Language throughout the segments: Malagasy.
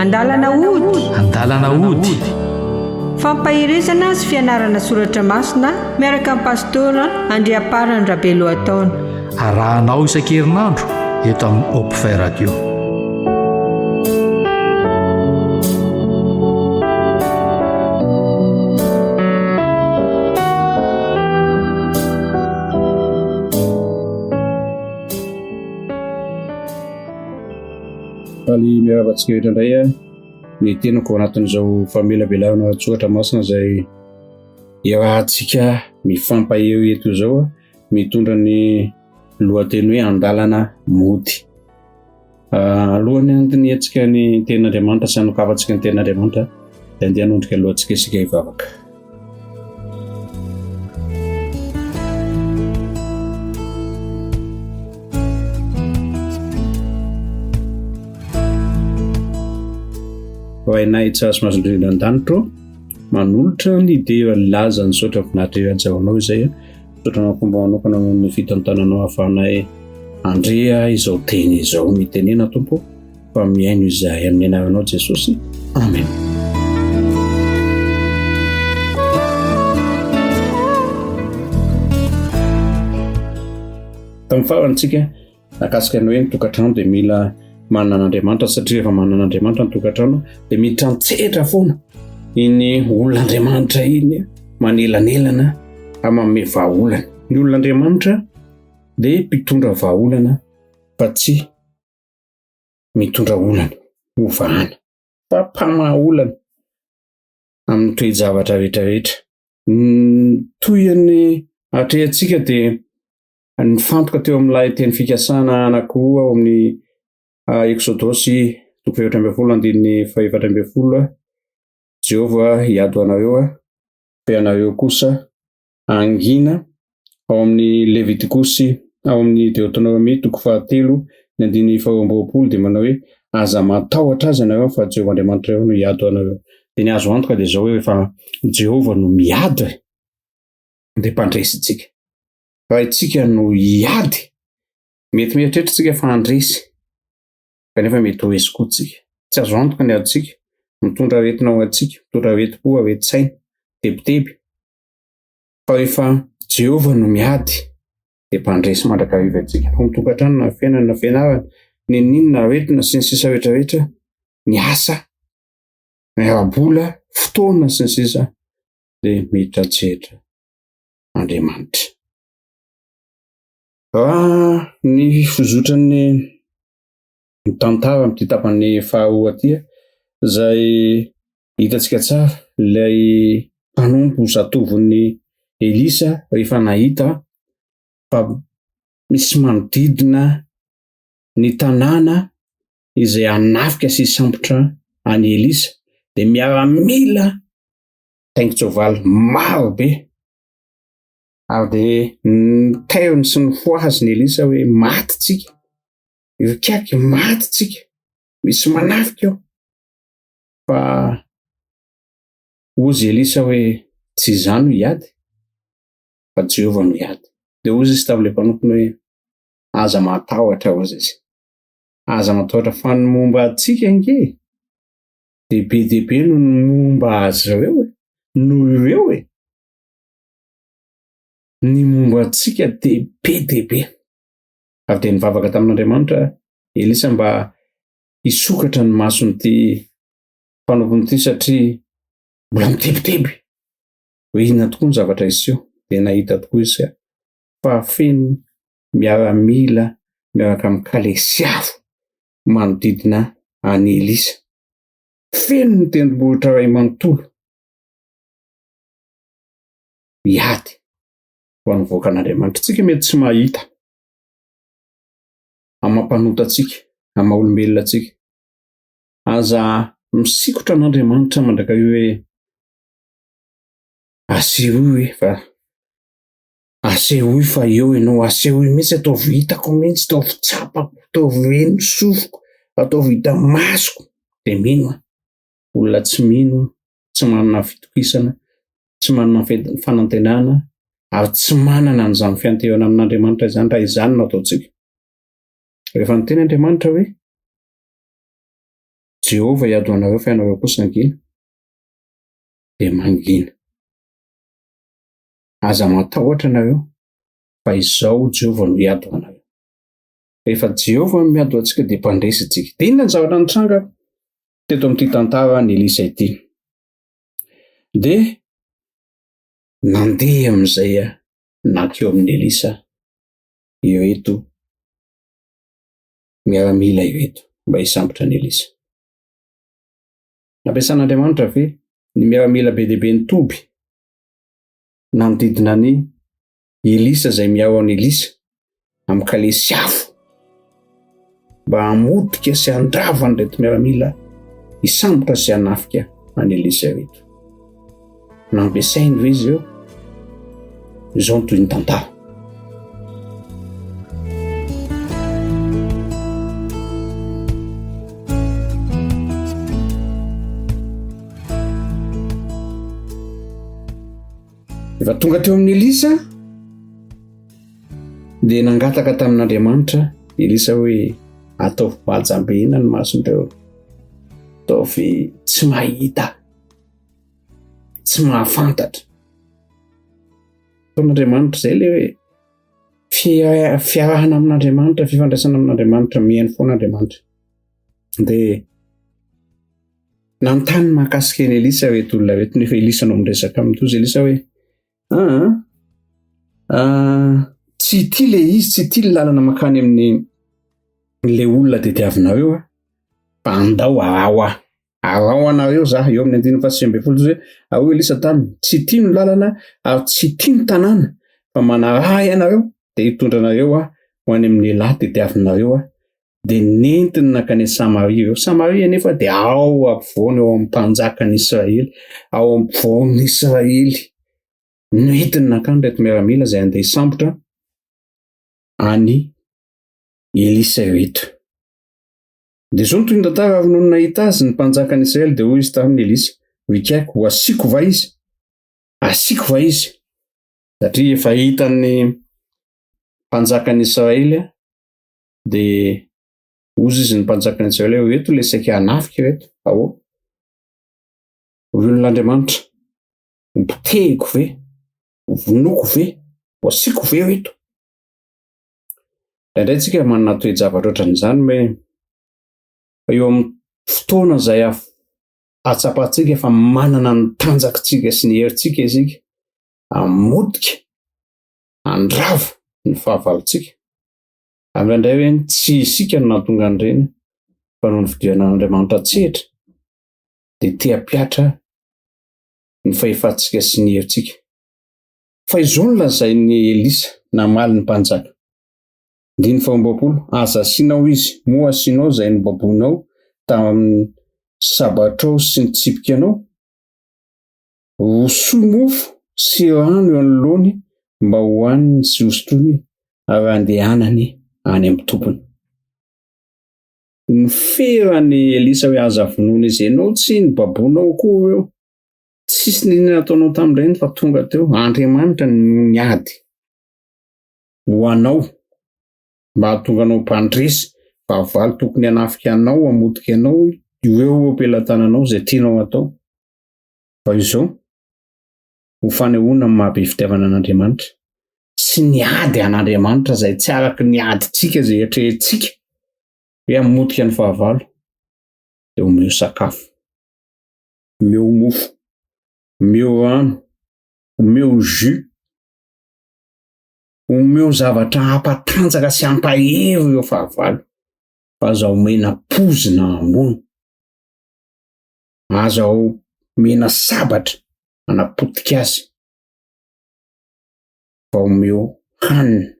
andalana ody andalana ody fampahirizana sy fianarana soratra masina miaraka amin'ny pastora Andriaparany Rabeloataona. arahanao isan-kerinandro eto amin'ny Hope Radio. faly miaravantsika rehetra indray a ny tenako anatin'izao famelabelana tsoatra masina izay irahantsika mifampaeo eto izao a mitondra ny lohateny hoe andalana mody. Alohany andiniantsika ny tenin'Andriamanitra sy anokavantsika ny tenin'Andriamanitra dia andeha hanondrika lohantsika isika hivavaka. Hoainay tsara mazondrindra an-danitro manolotra ny dia laza ny sotra finahitra antsavanao izay sotra mampomba manokana ny fitantananao hafanay andrea izao teny izao mitenena tompo fa miaino izay amin'ny anaranao Jesosy, amen. Tamin'ny farantsika nakasika ny hoe ny tokantrano dia mila manana Andriamanitra, satria rehefa manana Andriamanitra ny tokantrano dia mitantsetra foana iny olon'Andriamanitra iny manelanelana manome vahaolana. Ny olon'Andriamanitra dia mpitondra vahaolana fa tsy mitondra olana hovahana fa mpamaha olana amin'ny toe-javatra rehetrarehetra. Toy ny atrehantsika dia nifantoka teo amin'ilay teny fikasana anankiroa ao amin'ny Exodosy 20:7-12 Jehova hiado anareo pe anareo kosa angina. Ao amin'ny Levitikosy, ao amin'ny Deuteronomy 3:7-12 dia manao hoe aza matahotra azy anareo fa Jehova Andriamanitra eo no hiado anareo. Dia ny azo antoka dia izao hoe efa Jehova no miady dia mpandresy tsika. Fa itsika no hiady mety mieritreritra fa handresy kanefa mety ho esy koa tsika. Tsy azo antoka ny aditsika mitondra aretina ao antsika, mitondra areti-po, areti-tsaina, tebiteby. Fa rehefa Jehova no miady dia mpandresy mandrakariva antsika. Ho mitokantrano na fiainana na fianarana, ny ninona aretina sy ny sisa rehetrarehetra, ny asa, ny rabola, fotoana sy ny sisa dia miditra an-tsehatra Andriamanitra. Ny fizotran'ny tantara amin'ity tapan'ny faharoa aty izay hitantsika tsara ilay mpanompo zatovon'ny Elisa rehefa nahita fa misy manodidina ny tanàna izay hanafika sy sambotra any Elisa dia miaramila taingin-tsoavaly maro be ary dia nitairony sy ny foaziny Elisa hoe maty tsika, ikaky maty tsika, misy manafika eo. Fa ozy Elisa hoe tsy izany hiady fa Jehova no hiady. Dia ozy izy tamin'ilay mpanompony hoe aza matahotra ozy izy, aza matahotra fa ny momba antsika ange dia be dia be no momba azy ireo noho ireo ny momba antsika dia be dia be. Avy dia nivavaka tamin'Andriamanitra Elisa mba hisokatra ny mason'ity mpanomponyity satria mbola mitebiteby hoe inona tokoa ny zavatra iseho. Dia nahita tokoa izy fa feno miaramila miaraka amin'ny kalesiavo manodidina any Elisa. Feno ny tendrombohitra iray manontolo hiady ho an'ny voakan'Andriamanitra. Tsika mety tsy mahita amin'ny mampanotantsika, amin'ny maha-olombelona tsika. Aza misikotra an'Andriamanitra mandrakariva hoe asehoy fa asehoy fa eo ianao, asehoy mihitsy ataovy hitako mihitsy, ataovy tsapako, ataovy eny sofiko, ataovy hita masoko. Dia mino olona tsy mino, tsy manana fitokisana, tsy manana fanantenana ary tsy manana an'izany fianterana amin'Andriamanitra izany raha izany no ataontsika. Rehefa niteny Andriamanitra hoe Jehova hiado anareo fa ianareo kosa angina dia mangina. Aza matahotra anareo fa izao Jehova no hiado anareo. Rehefa Jehova no miado antsika dia mpandresy tsika. Dia inona ny zavatra nitranga teto amin'ity tantara ny Elisa ity? Dia nandeha amin'izay nakeo amin'ny Elisa ireto miaramila ireto mba hisambotra ny Elisa. Nampiasan'Andriamanitra ve ny miaramila be dia be nitoby nanodidina ny Elisa izay miaro an'i Elisa amin'ny kalesy afo mba hamotika sy handrava an'ireto miaramila hisambotra sy hanafika an'i Elisa ireto. Nampiasainy ve izy eo? Izao no toy ny tantara. Efa tonga teo amin'ny Elisa dia nangataka tamin'Andriamanitra Elisa hoe ataovy mahajambena ny masondreo, ataovy tsy mahita, tsy mahafantatra. Tamin'Andriamanitra izay ilay hoe fiarahana amin'Andriamanitra, fifandraisana amin'Andriamanitra, mihaino foana Andriamanitra. Dia nanontany mahakasika an'i Elisa reto olona reto, nefa Elisa no miresaka amin'itozy Elisa hoe tsy ity le izy, tsy ity le lalana makany amin'le olona tediavinareo fa andao arao anareo zaho eo amin'ny 19 ao Elisa taminy, tsy ity no lalana ary tsy ity no tanàna fa manarahy ianareo dia hitondra anareo ho any amin'ny lahy tediavinareo dia nentina nakany Samaria eo. Samaria nefa dia ao ampovoany ao amin'ny mpanjakan'i Israely, ao ampovoan'ny Israely. Nentina nakany reto miaramila izay andeha hisambotra any Elisa ireto. Dia izao no toy ny tantara avy noho nahita azy ny mpanjakan'i Israely dia hoy izy tamin'ny Elisa, "Hoikaiko, ho asiako va izy? Asiako va izy?" Satria efa hitan'ny mpanjakan'i Israely dia ozy izy ny mpanjakan'i Israely hoe reto le saika hanafika reto. Ahoa? Hoy olon'Andriamanitra, "Mpitehiko ve? Vonoko ve? Ho asiako ve reto?" Indray tsika manana toe-javatra ohatran'izany hoe eo amin'ny fotoana izay atsapantsika efa manana ny tanjakintsika sy ny herintsika isika hamotika, handrava ny fahavalontsika. Amin'ny indray hoe tsy isika no nahatonga an'ireny fa noho ny fidiran'Andriamanitra tsehatra dia te-hampiatra ny fahefantsika sy ny herintsika. Fa izao no lazain'ny Elisa namaly ny mpanjaka. 20 Aza asianao izy, moa asianao izay ny babonao tamin'ny sabatrao sy ny tsipikanao. Hosoa mofo sy rano eo anoloany mba hohaniny sy hosotrony ary andehanany any amin'ny tompony. Ny ferany Elisa hoe aza vonoina izy, ianao tsy ny babonao koa eo. Tsisy ninona nataonao tamin'ireny fa tonga teo Andriamanitra no niady ho anao mba hahatonga anao mpandresy vahavalo tokony hanafika anao, hamotika anao, eo ampelantananao izay tianao atao. Fa izao ho fanehoana amin'ny mahabe fitiavana an'Andriamanitra sy niady an'Andriamanitra izay tsy araka niadintsika izay eritreretintsika hoe hamotika ny fahavalo dia omeo sakafo, omeo mofo, omeo rano, omeo jus, omeo zavatra hampatanjaka sy hampahery eo fahavalo. Fa aza omena pozina ambony, aza omena sabatra hanapotika azy, fa omeo hanina.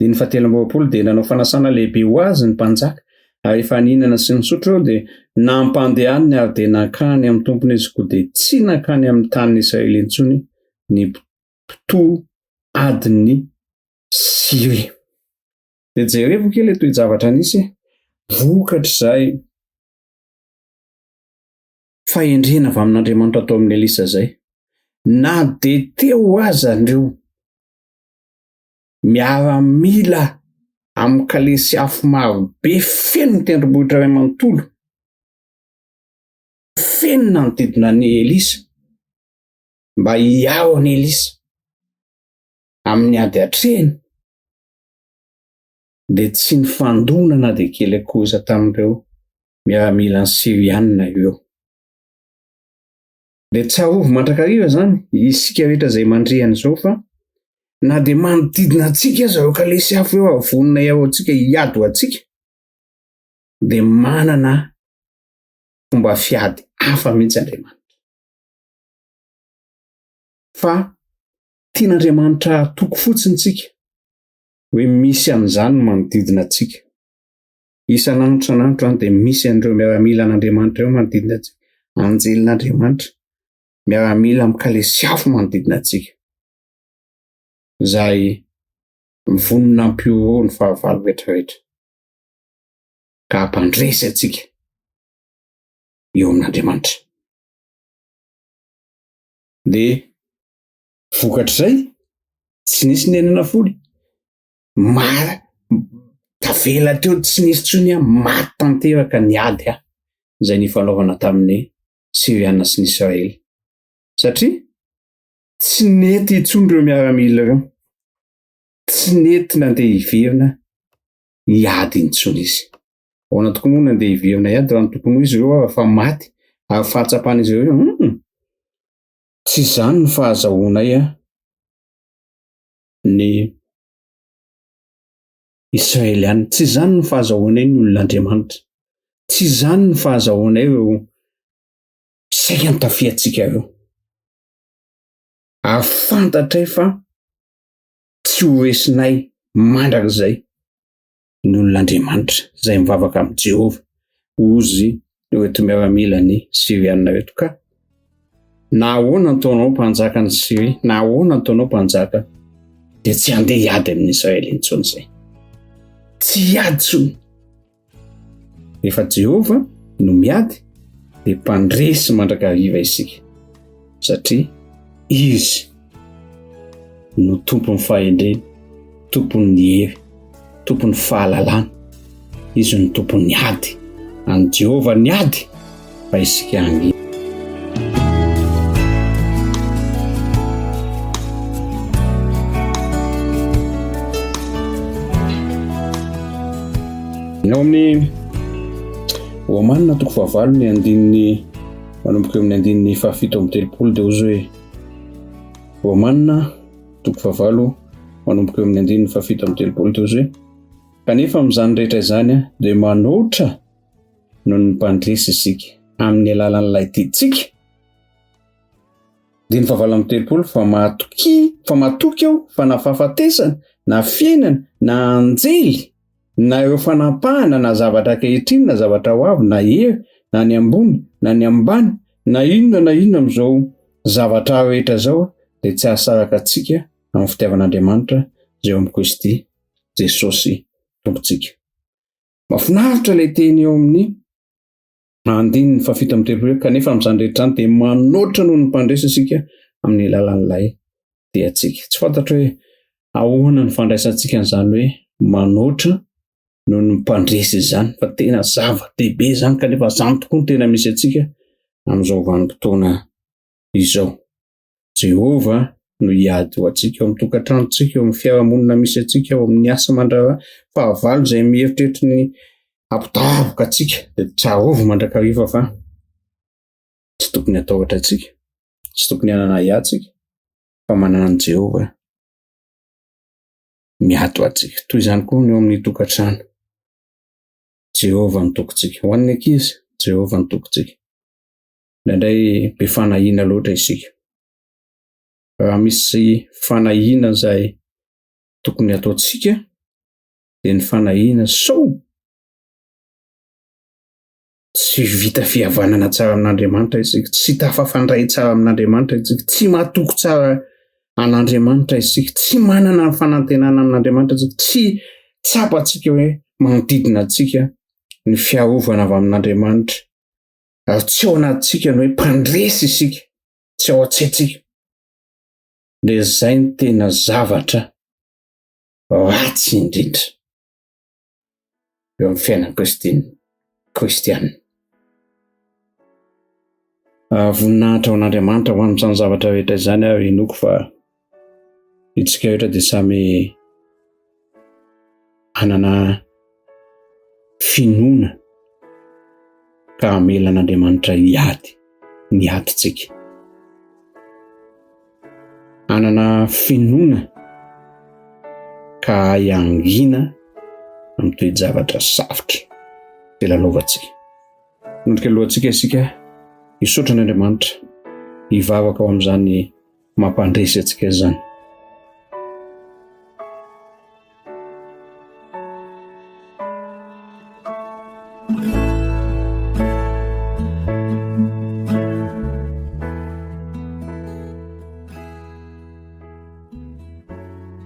17 dia nanao fanasana lehibe ho azy ny mpanjaka ary efa nihinana sy nisotro eo dia nampandehaniny ary dia nankany amin'ny tompony izy koa dia tsy nankany amin'ny tanin'ny Israely intsony ny mpito adiny Siria. Dia jerevy kely ilay toe-javatra nisy vokatra izay fahendrena avy amin'Andriamanitra atao amin'ny Elisa izay. Na dia teo aza andreo miaramila amin'ny kalesy afo maro be feno ny tendrombohitra iray manontolo fenina nodidina ny Elisa mba hiao any Elisa amin'ny ady atrehany, dia tsy nifandonana dia kely koza tamin'ireo miaramila ny Siriana eo. Dia tsy ahovy mandrakariva zany isika rehetra izay mandrehana izao fa na dia manodidina antsika aza ka lesy afo eo avonina ao antsika hiady ho antsika, dia manana fomba fiady hafa mihitsy Andriamanitra. Fa tian'Andriamanitra toko fotsiny tsika hoe misy an'izany manodidina antsika. Isan'andro dia misy an'ireo miaramila an'Andriamanitra eo manodidina antsika, anjelin'Andriamanitra miaramila mikalesy afo manodidina antsika. Izay mivonona ampio ny fahavalo rehetrarehetra ka hampandresy antsika eo amin'Andriamanitra. Dia vokatr'izay tsy nisy nenana foly, tavela teo tsy nisy tsony maty tanteraka ny ady izay nifanaovana tamin'ny Siriana sy ny Israely, satria tsy nety intsony ireo miaramila ireo, tsy nety nandeha hiverina hiady intsony izy. Ahoana tokoa moa nandeha hiverina hiady raha ny tokony izy ireo afa maty ary fahatsapan'izy ireo tsy izany ny fahazahoanay ny Israeliana, tsy izany ny fahazahoanay ny olon'Andriamanitra, tsy izany ny fahazahoanay ireo saika nitafiantsika ireo. Ary fantatray fa tsy ho resinay mandrakizay ny olon'Andriamanitra izay mivavaka amin'ny Jehova ozy reto miaramila ny Siriana reto. Ka na ahoana ny taonao mpanjaka ny Siria, na ahoana ny taonao mpanjaka, dia tsy handeha hiady amin'ny Israely intsony izay, tsy hiady intsony. Rehefa Jehova no miady dia mpandresy mandrakariva isika, satria izy no tompon'ny fahendreny, tompon'ny hery, tompon'ny fahalalana. Izy no tompon'ny ady, any Jehova ny ady fa isika hangy. Ao amin'ny Romanina toko fahavalo ny andininy manomboka eo amin'ny andininy fahafito amby telopolo dia ozy hoe Romanina toko fahavalo manomboka eo amin'ny andininy fahafito amby telopolo dia ozy hoe kanefa amin'izany rehetra izany dia manoatra noho ny mpandresy isika amin'ny alalan'ilay tiantsika. Dia ny fahavalo amby telopolo fa mahatoky aho fa na fahafatesana na fiainana na anjely na eo fanampahana na zavatra ankehitriny na zavatra ho avy na hery na ny ambony na ny ambany na inona amin'izao zavatra rehetra zao dia tsy ahasaraka antsika amin'ny fitiavan'Andriamanitra izay eo amin'ny Kristy Jesosy tompontsika. Mahafinaritra ilay teny eo amin'ny andininy fahafito amby telopolo kanefa amin'izany rehetra izany dia manoatra noho ny mpandresy isika amin'ny alalan'ilay tiantsika. Tsy fantatra hoe ahoana ny fandraisantsika an'izany hoe manoatra noho ny mpandresy izany, fa tena zava-dehibe izany kanefa izany tokoa ny tena misy antsika amin'izao vanim-potoana izao. Jehova no hiady ho antsika eo amin'ny tokantranontsika, eo amin'ny fiarahamonina misy antsika, eo amin'ny asa aman-draharaha. Fahavalo izay mieritreritry ny ampitahavoka antsika dia tsy ahovy mandrakariva fa tsy tokony atahotra antsika, tsy tokony hanana hiatsika fa manana an Jehova miady ho antsika. Toy izany koa ny eo amin'ny tokantrano, Jehova ny tokontsika. Ho an'ny ankizy, Jehova ny tokontsika. Indraindray be fanahiana loatra isika. Raha misy fanahiana izay tokony ataontsika dia ny fanahiana tsy vita fihavanana tsara amin'Andriamanitra isika, tsy tafafandray tsara amin'Andriamanitra isika, tsy matoko tsara an'Andriamanitra isika, tsy manana ny fanantenana amin'Andriamanitra isika, tsy tsapantsika hoe manodidina antsika ny fiarovana avy amin'Andriamanitra, ary tsy ao anatintsika ny hoe mpandresy isika, tsy ao an-tsaintsika. Dia izay ny tena zavatra ratsy indrindra eo amin'ny fiainan'ny kristiana. voninahitra ho an'Andriamanitra ho amin'izany zavatra rehetra izany aho inoko fa itsika rehetra dia samy anana finoana ka hamela an'Andriamanitra ny adintsika. Anana finoana ka hiangina amin'ny toe-javatra sarotra dia lalaovantsika. Nondrika alohantsika isika hisaotra an'Andriamanitra hivavaka ao amin'izany mampandresy antsika izany.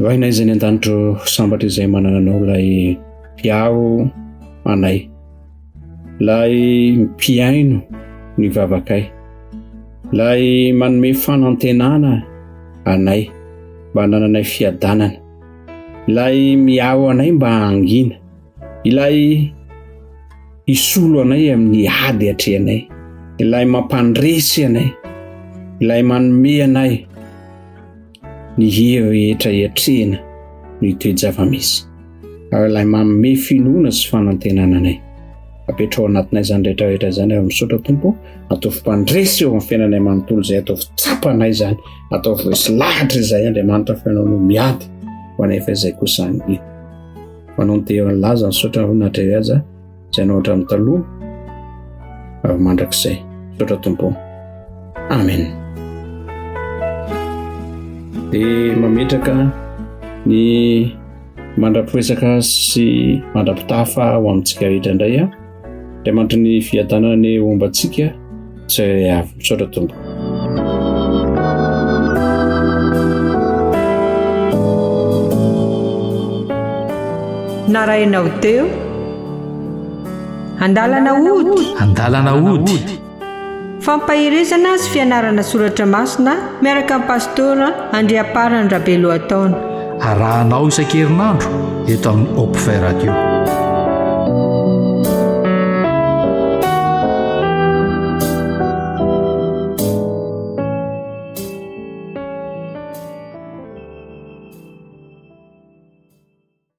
Vainay izay ny an-danitro sambatra izay manana anao ilay mpiao anay, ilay mpiaino ny vavakay, ilay manome fanantenana anay mba hanananay fiadanana, ilay miao anay mba hangina, ilay hisolo anay amin'ny ady hatrehanay, ilay mampandresy anay, ilay manome anay ny hery rehetra hiatrehana ny toe-java-misy, ary ilay manome finoana sy fanantenana anay. Apetrao anatinay izany rehetrarehetra izany ary misaotra Tompo, atao fimpandresy eo amin'ny fiainanay manontolo izay, atao fitsapanay izany, atao voasy lahatra izay Andriamanitra fiainao no miady ho anefa izay kosa angina. Manao ny teo laza misaotra voninahitra aza izay nao hatramin'ny taloha ary mandrakizay. Misaotra Tompo. Amen. Dia mametraka ny mandra-piresaka sy mandra-pitafa ho amintsika rehetra indray a. Andriamanitra ny fiadanana ny ombantsika tsy avy. Misaotra Tompo. Narainao teo andalana ody fampahirizana sy fianarana soratra masina miaraka amin'ny pastora Andriaparany Rabeloataona. Arahanao isan-kerinandro eto amin'ny Hope Radio.